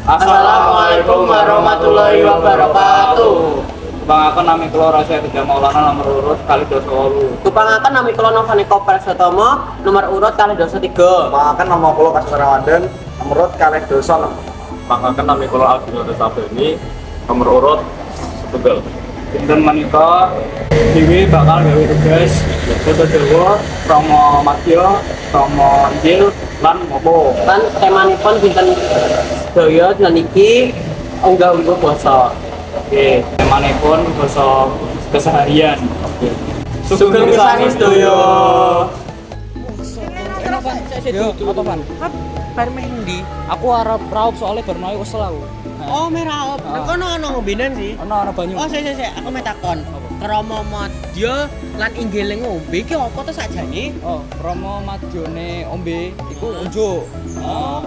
Assalamualaikum warahmatullahi wabarakatuh. Kebangakan nami kula Rasya Tiga Maulana nomor urut kali dosa wolu. Kepangakan nami kula Novani Kopel Sotomo nomor urut kali dosa 3. Kepangakan nama kula Kasar Ramadan nomor urut kali dosa 6. Kepangakan nami kula Aldino Desabeni nomor urut 1. Dinten menika Dewi bakal gawe tugas basa Jawa, Rama Madya, Rama Injil lan Mopo. Kan temanipun dinten sedaya dan iki unggah-ungguh basa. Oke, temanipun basa keseharian. Oke. Sugeng pisan sedaya. Yo, apa Van? Kan bar mendi. Aku arep raup soalnya bernoy wesel aku. Oh, merah. Kono ono ngombenan sih. Ana banyu. Oh, sik aku mau takon. Krama madya lan inggile ngombe iki apa to sakjane? Oh, Romo Madyone ombe iku unjuk. Oh,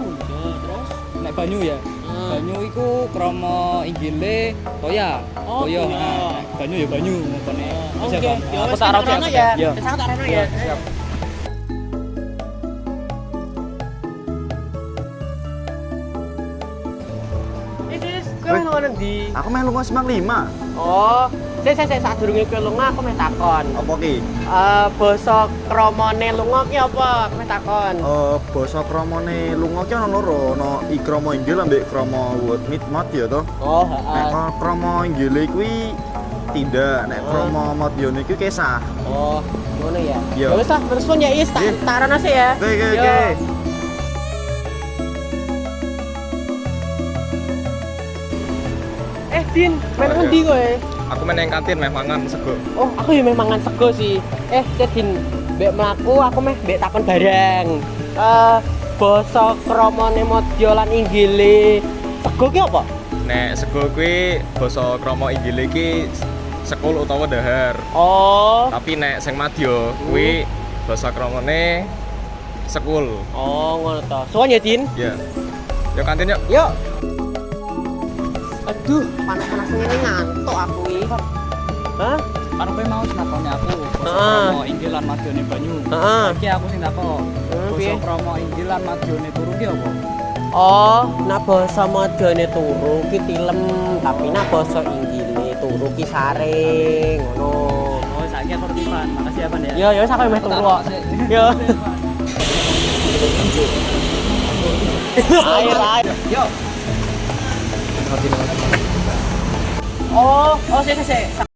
terus Nek banyu ya. Banyu iku krama inggile toya. Oh, Toya. toya. Nah, banyu ya banyu ngene. oke. Ya Aku wis tak raup rono ya. Ya. Wis aku tak rono ya. Siap. Kowe ngono ndi? Aku main lunga 95. Oh, sik sadurunge kowe lunga aku meh takon. Apa ki? Basa kramane lunga ki apa? Aku meh takon. Basa kramane lunga ki ana loro, ana ikrama inggil ambek krama mat ya to. Oh, Nek krama inggile kuwi tindak, nek krama madyane kuwi kesah. Oh, ngono ya. Iya. Ya wis lah, terus pun ya is tak Iya. tarono sih ya. Oke. Din, main ngendi kowe? Aku main yang kantin meh mangan sego. Oh, aku ya memang mangan sego sih. Din, mbek mlaku aku meh mbek takon bareng. Basa kramane madya lan inggile sego ki apa? Nek sego kuwi basa krama inggile iki sekul utawa dahar. Oh. Tapi nek sing madya kuwi basa kramane sekul. Oh, ngono to. Sowan ya, Din. Ya. Yuk kantin yuk. Yuk. Aduh, panas-panas ngene ngantuk aku iki. Hah? Kan kowe mau nakoni aku basa Heeh. krama inggil lan madyone banyu. Heeh. Iki aku sing takon. piye? Basa krama inggil lan madyone turu ki apa? Oh, nak basa madyane turu ki tilem, tapi nak basa inggile turu ki saring, ngono. Oh, saiki aku ngerti Van. Makasih ya Van ya. Ya, ya wis aku meh turu kok. Ya. Air. Yo. Oh, sik.